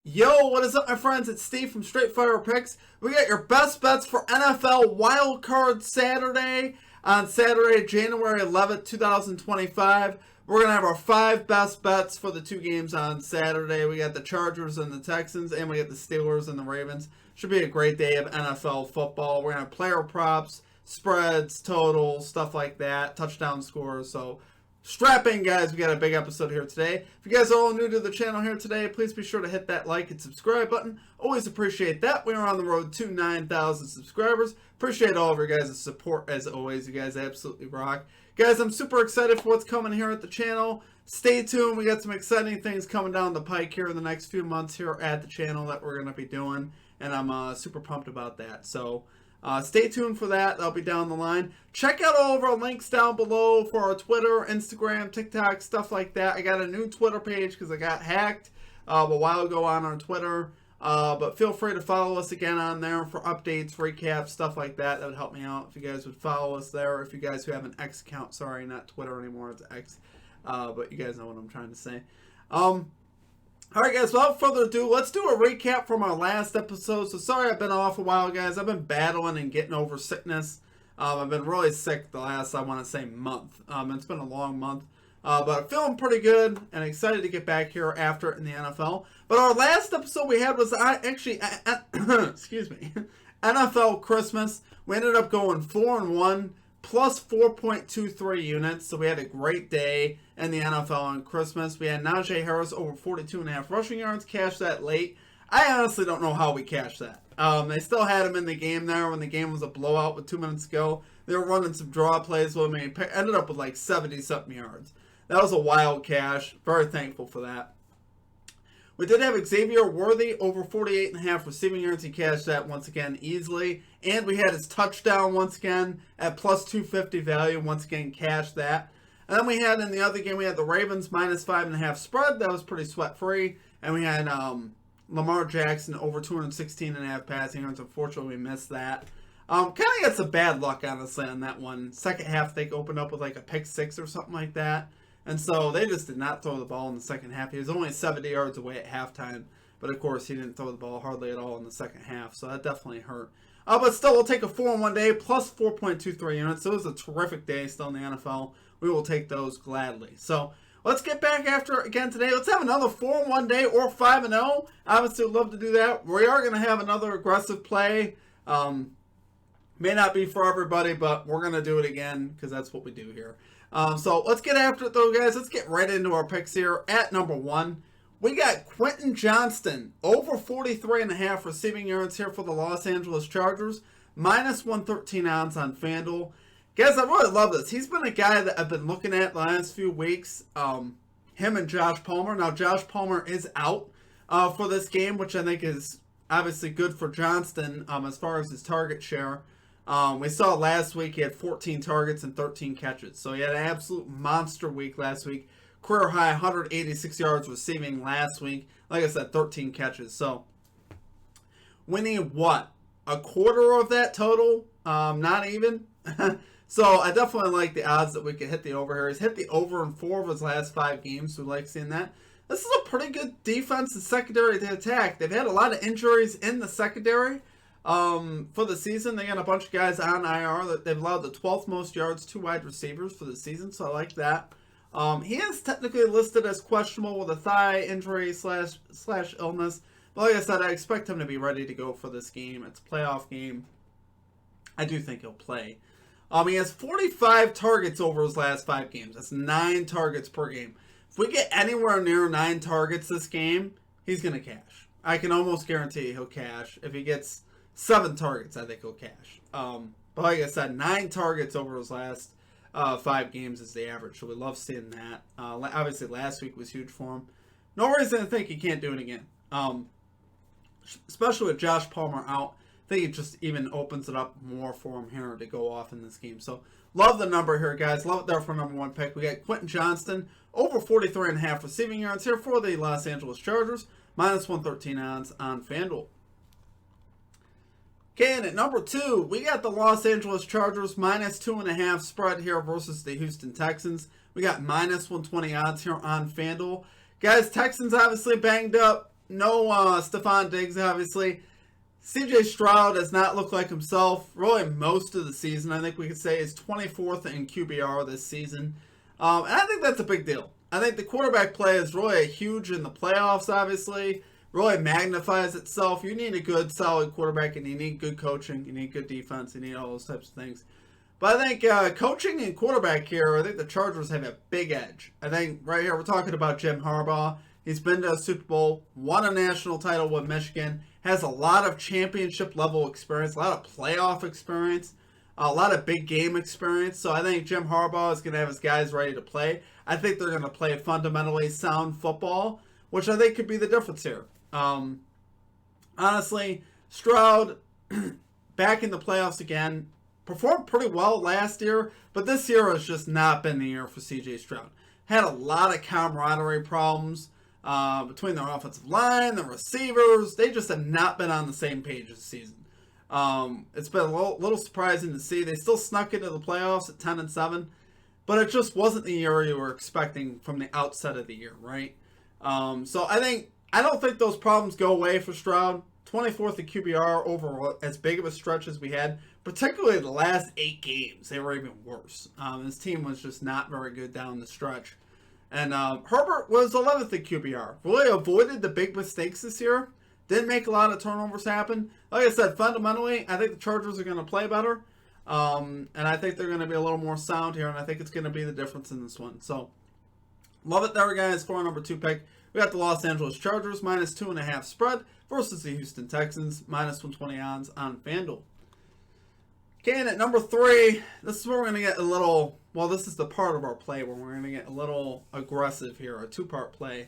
Yo, what is up, my friends? It's Steve from Straight Fire Picks. We got your best bets for NFL Wildcard Saturday on Saturday, January 11th, 2025. We're going to have our 5 best bets for the 2 games on Saturday. We got the Chargers and the Texans, and we got the Steelers and the Ravens. Should be a great day of NFL football. We're going to have player props, spreads, totals, stuff like that, touchdown scores. So strap in, guys. We got a big episode here today. If you guys are all new to the channel here today, please be sure to hit that like and subscribe button. Always appreciate that. We are on the road to 9,000 subscribers. Appreciate all of your guys' support as always. You guys absolutely rock. Guys, I'm super excited for what's coming here at the channel. Stay tuned. We got some exciting things coming down the pike here in the next few months here at the channel that we're going to be doing, and I'm super pumped about that. So stay tuned for that. That'll be down the line. Check out all of our links down below for our Twitter, Instagram, TikTok, stuff like that. I got a new Twitter page because I got hacked a while ago on our Twitter. But feel free to follow us again on there for updates, recaps, stuff like that. That would help me out if you guys would follow us there. If you guys who have an X account, sorry, not Twitter anymore, it's X. But you guys know what I'm trying to say. Alright, guys, without further ado, let's do a recap from our last episode. So sorry I've been off a while, guys. I've been battling and getting over sickness. I've been really sick the last, I want to say, month. It's been a long month. But feeling pretty good and excited to get back here after it in the NFL. But our last episode we had was excuse me, NFL Christmas. We ended up going 4-1 plus 4.23 units. So we had a great day in the NFL on Christmas. We had Najee Harris over 42.5 rushing yards. Cashed that late. I honestly don't know how we cashed that. They still had him in the game there when the game was a blowout with 2 minutes to go. They were running some draw plays with me. Ended up with like 70-something yards. That was a wild cash. Very thankful for that. We did have Xavier Worthy over 48.5 receiving yards. He cashed that once again easily. And we had his touchdown once again at plus 250 value. Once again, cashed that. And then we had in the other game, we had the Ravens minus 5.5 spread. That was pretty sweat-free. And we had Lamar Jackson over 216.5 passing yards. Unfortunately, we missed that. Kind of got some bad luck, honestly, on that one. Second half, they opened up with like a pick 6 or something like that. And so they just did not throw the ball in the second half. He was only 70 yards away at halftime. But, of course, he didn't throw the ball hardly at all in the second half. So that definitely hurt. But still, we'll take a 4-1 day plus 4.23 units. So it was a terrific day still in the NFL. We will take those gladly. So let's get back after it again today. Let's have another 4-1 day or 5-0. Obviously, would love to do that. We are going to have another aggressive play. May not be for everybody, but we're going to do it again because that's what we do here. So let's get after it, though, guys. Let's get right into our picks here. At number 1, we got Quentin Johnston over 43.5 receiving yards here for the Los Angeles Chargers. Minus 113 odds on FanDuel. Guys, I really love this. He's been a guy that I've been looking at the last few weeks. Him and Josh Palmer. Now, Josh Palmer is out for this game, which I think is obviously good for Johnston as far as his target share. We saw last week he had 14 targets and 13 catches. So he had an absolute monster week last week. Career high 186 yards receiving last week. Like I said, 13 catches. So winning what? A quarter of that total? Not even. So I definitely like the odds that we could hit the over here. He's hit the over in 4 of his last 5 games. So we like seeing that. This is a pretty good defense and secondary to attack. They've had a lot of injuries in the secondary. For the season, they got a bunch of guys on IR. They've allowed the 12th most yards to wide receivers for the season, so I like that. He is technically listed as questionable with a thigh injury slash illness. But like I said, I expect him to be ready to go for this game. It's a playoff game. I do think he'll play. He has 45 targets over his last 5 games. That's 9 targets per game. If we get anywhere near 9 targets this game, he's going to cash. I can almost guarantee he'll cash. If he gets 7 targets, I think he'll cash. But like I said, 9 targets over his last 5 games is the average. So we love seeing that. Obviously, last week was huge for him. No reason to think he can't do it again. Especially with Josh Palmer out. I think it just even opens it up more for him here to go off in this game. So love the number here, guys. Love it there for number 1 pick. We got Quentin Johnston over 43.5 receiving yards here for the Los Angeles Chargers. Minus 113 odds on FanDuel. Okay, and at number 2, we got the Los Angeles Chargers minus 2.5 spread here versus the Houston Texans. We got minus 120 odds here on FanDuel. Guys, Texans obviously banged up. no Stephon Diggs, obviously. CJ Stroud does not look like himself really most of the season. I think we could say he's 24th in QBR this season. And I think that's a big deal. I think the quarterback play is really huge in the playoffs, obviously. Really magnifies itself. You need a good, solid quarterback, and you need good coaching. You need good defense. You need all those types of things. But I think coaching and quarterback here, I think the Chargers have a big edge. I think right here we're talking about Jim Harbaugh. He's been to a Super Bowl, won a national title with Michigan, has a lot of championship level experience, a lot of playoff experience, a lot of big game experience. So I think Jim Harbaugh is going to have his guys ready to play. I think they're going to play fundamentally sound football, which I think could be the difference here. Honestly, Stroud back in the playoffs again. Performed pretty well last year, but this year has just not been the year for CJ Stroud. Had a lot of camaraderie problems between their offensive line, the receivers. They just have not been on the same page this season. It's been a little surprising to see. They still snuck into the playoffs at 10-7, but it just wasn't the year you were expecting from the outset of the year, right? So I don't think those problems go away for Stroud. 24th in QBR over as big of a stretch as we had, particularly the last 8 games. They were even worse. His team was just not very good down the stretch. And Herbert was 11th in QBR. Really avoided the big mistakes this year. Didn't make a lot of turnovers happen. Like I said, fundamentally, I think the Chargers are going to play better. And I think they're going to be a little more sound here, and I think it's going to be the difference in this one. So, love it there, guys, for our number 2 pick. We got the Los Angeles Chargers, -2.5 spread, versus the Houston Texans, -120 odds on FanDuel. Okay, and at number 3, this is where we're going to get a little, well, this is the part of our play where we're going to get a little aggressive here, a 2-part play.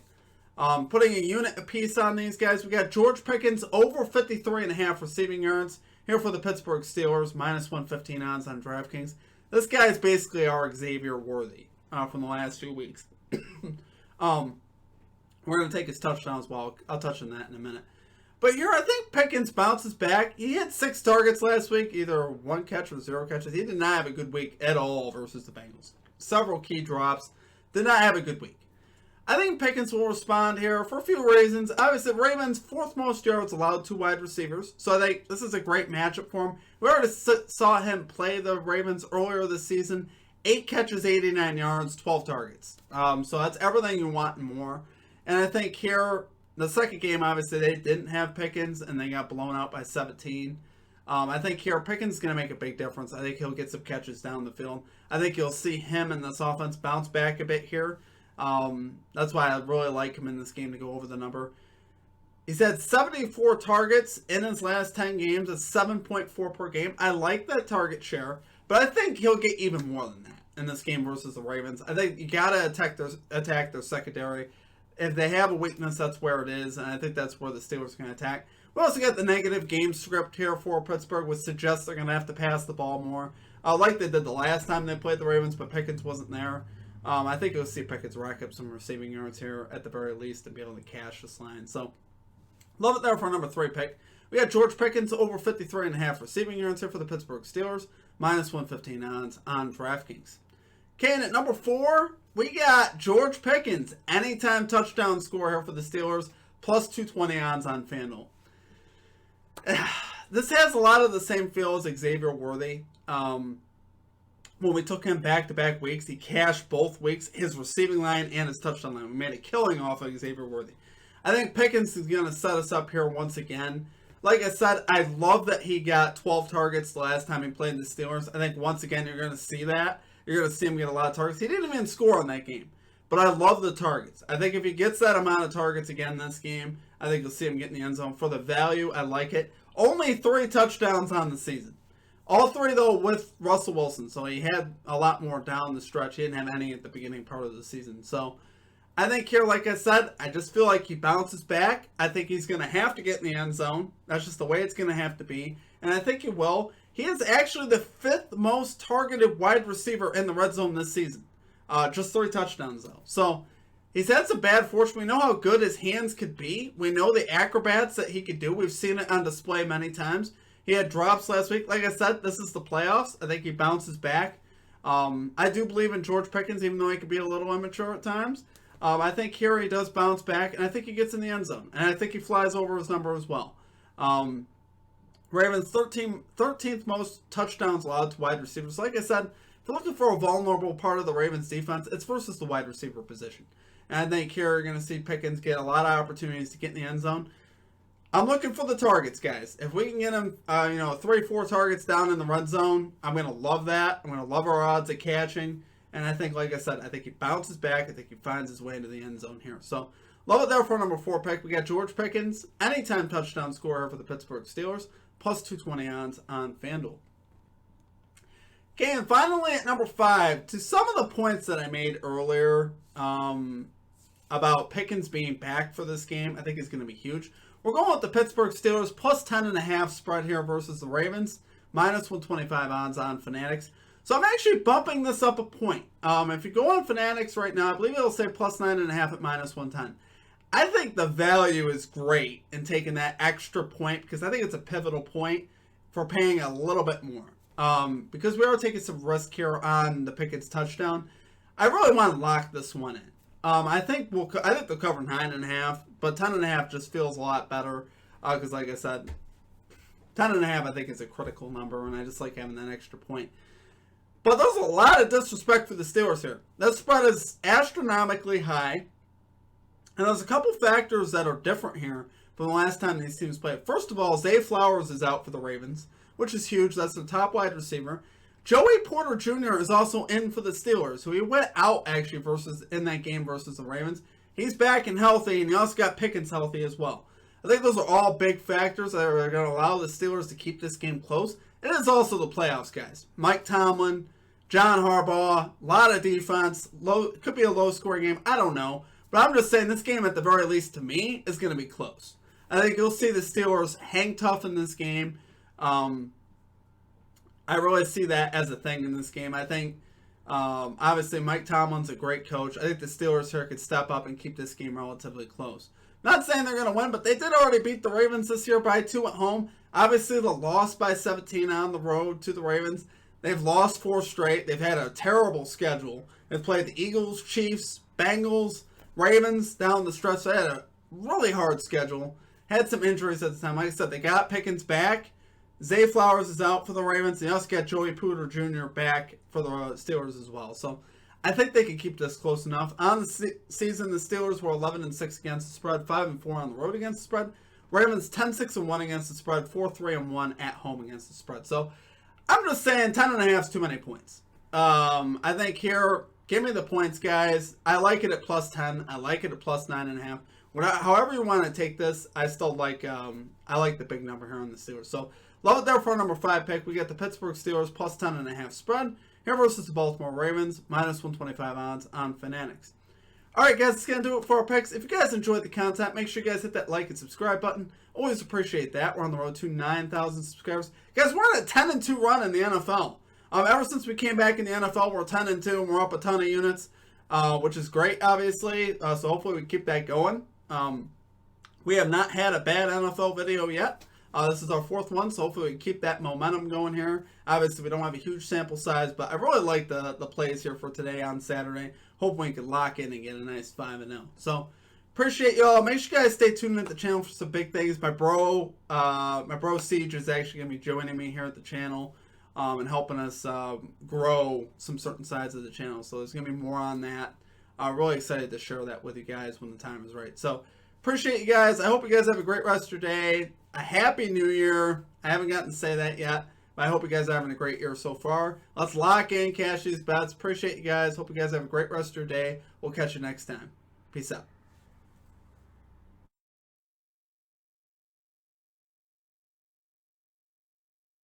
Putting a unit apiece on these guys, we got George Pickens over 53.5 receiving yards here for the Pittsburgh Steelers, -115 odds on DraftKings. This guy is basically our Xavier Worthy from the last few weeks. We're going to take his touchdown as well. I'll touch on that in a minute. But here, I think Pickens bounces back. He had 6 targets last week, either 1 catch or 0 catches. He did not have a good week at all versus the Bengals. Several key drops. Did not have a good week. I think Pickens will respond here for a few reasons. Obviously, Ravens, 4th most yards allowed to wide receivers. So I think this is a great matchup for him. We already saw him play the Ravens earlier this season. 8 catches, 89 yards, 12 targets. So that's everything you want and more. And I think here, the second game, obviously, they didn't have Pickens, and they got blown out by 17. I think here, Pickens is going to make a big difference. I think he'll get some catches down the field. I think you'll see him and this offense bounce back a bit here. That's why I really like him in this game to go over the number. He's had 74 targets in his last 10 games. It's 7.4 per game. I like that target share, but I think he'll get even more than that in this game versus the Ravens. I think you got to attack their secondary. If they have a weakness, that's where it is, and I think that's where the Steelers can attack. We also got the negative game script here for Pittsburgh, which suggests they're going to have to pass the ball more, like they did the last time they played the Ravens, but Pickens wasn't there. I think you'll see Pickens rack up some receiving yards here at the very least to be able to cash this line. So, love it there for our number 3 pick. We got George Pickens over 53.5 receiving yards here for the Pittsburgh Steelers, -115 odds on DraftKings. Okay, and at number 4, we got George Pickens, anytime touchdown score here for the Steelers, +220 odds on FanDuel. This has a lot of the same feel as Xavier Worthy. When we took him back-to-back weeks, he cashed both weeks, his receiving line and his touchdown line. We made a killing off of Xavier Worthy. I think Pickens is going to set us up here once again. Like I said, I love that he got 12 targets the last time he played the Steelers. I think once again you're going to see that. You're going to see him get a lot of targets. He didn't even score on that game. But I love the targets. I think if he gets that amount of targets again this game, I think you'll see him get in the end zone. For the value, I like it. Only 3 touchdowns on the season. All 3, though, with Russell Wilson. So he had a lot more down the stretch. He didn't have any at the beginning part of the season. So I think here, like I said, I just feel like he bounces back. I think he's going to have to get in the end zone. That's just the way it's going to have to be. And I think he will. He is actually the 5th most targeted wide receiver in the red zone this season. Just 3 touchdowns, though. So he's had some bad fortune. We know how good his hands could be. We know the acrobats that he could do. We've seen it on display many times. He had drops last week. Like I said, this is the playoffs. I think he bounces back. I do believe in George Pickens, even though he could be a little immature at times. I think here he does bounce back, and I think he gets in the end zone. And I think he flies over his number as well. Ravens 13th most touchdowns allowed to wide receivers. Like I said, if you're looking for a vulnerable part of the Ravens defense, it's versus the wide receiver position. And I think here you're going to see Pickens get a lot of opportunities to get in the end zone. I'm looking for the targets, guys. If we can get him, 3-4 targets down in the red zone, I'm going to love that. I'm going to love our odds at catching. And I think, like I said, I think he bounces back. I think he finds his way into the end zone here. So, love it there for number 4 pick. We got George Pickens, anytime touchdown scorer for the Pittsburgh Steelers, plus 220 odds on FanDuel. Okay, and finally at number 5, to some of the points that I made earlier about Pickens being back for this game, I think is going to be huge. We're going with the Pittsburgh Steelers plus 10.5 spread here versus the Ravens, minus 125 odds on Fanatics. So I'm actually bumping this up a point. If you go on Fanatics right now, I believe it'll say plus 9.5 at minus 110. I think the value is great in taking that extra point because I think it's a pivotal point for paying a little bit more. Because we are taking some risk here on the Pickens touchdown. I really want to lock this one in. I think they'll cover 9.5, but 10.5 just feels a lot better. Because like I said, 10.5 I think is a critical number, and I just like having that extra point. But there's a lot of disrespect for the Steelers here. That spread is astronomically high. And there's a couple factors that are different here from the last time these teams played. First of all, Zay Flowers is out for the Ravens, which is huge. That's the top wide receiver. Joey Porter Jr. is also in for the Steelers, who he went out actually in that game versus the Ravens. He's back and healthy, and he also got Pickens healthy as well. I think those are all big factors that are going to allow the Steelers to keep this game close. It is also the playoffs, guys. Mike Tomlin, John Harbaugh, a lot of defense. Could be a low-scoring game. I don't know. But I'm just saying this game, at the very least, to me, is going to be close. I think you'll see the Steelers hang tough in this game. I really see that as a thing in this game. I think, obviously, Mike Tomlin's a great coach. I think the Steelers here could step up and keep this game relatively close. Not saying they're going to win, but they did already beat the Ravens this year by 2 at home. Obviously, the loss by 17 on the road to the Ravens. They've lost 4 straight. They've had a terrible schedule. They've played the Eagles, Chiefs, Bengals, Ravens down the stretch. They had a really hard schedule. Had some injuries at the time. Like I said, they got Pickens back. Zay Flowers is out for the Ravens. They also got Joey Porter Jr. back for the Steelers as well. So I think they can keep this close enough. On the season, the Steelers were 11-6 against the spread, 5-4 on the road against the spread. Ravens 10-6-1 against the spread, 4-3-1 at home against the spread. So I'm just saying 10.5 is too many points. I think here, give me the points, guys. I like it at plus 10. I like it at plus 9.5. However you want to take this, I still like I like the big number here on the Steelers. So love it there for our number 5 pick. We got the Pittsburgh Steelers plus 10.5 spread here versus the Baltimore Ravens, minus 125 odds on Fanatics. Alright guys, that's going to do it for our picks. If you guys enjoyed the content, make sure you guys hit that like and subscribe button. Always appreciate that. We're on the road to 9,000 subscribers. Guys, we're on a 10-2 run in the NFL. Ever since we came back in the NFL, we're 10-2 and we're up a ton of units, which is great, obviously. So hopefully we keep that going. We have not had a bad NFL video yet. This is our 4th one, so hopefully we can keep that momentum going here. Obviously, we don't have a huge sample size, but I really like the plays here for today on Saturday. Hopefully we can lock in and get a nice 5-0. So, appreciate y'all. Make sure you guys stay tuned at the channel for some big things. My bro Siege is actually going to be joining me here at the channel and helping us grow some certain sides of the channel. So, there's going to be more on that. I'm really excited to share that with you guys when the time is right. So, appreciate you guys. I hope you guys have a great rest of your day. A happy new year. I haven't gotten to say that yet, but I hope you guys are having a great year so far. Let's lock in, cash these bets. Appreciate you guys. Hope you guys have a great rest of your day. We'll catch you next time. Peace out.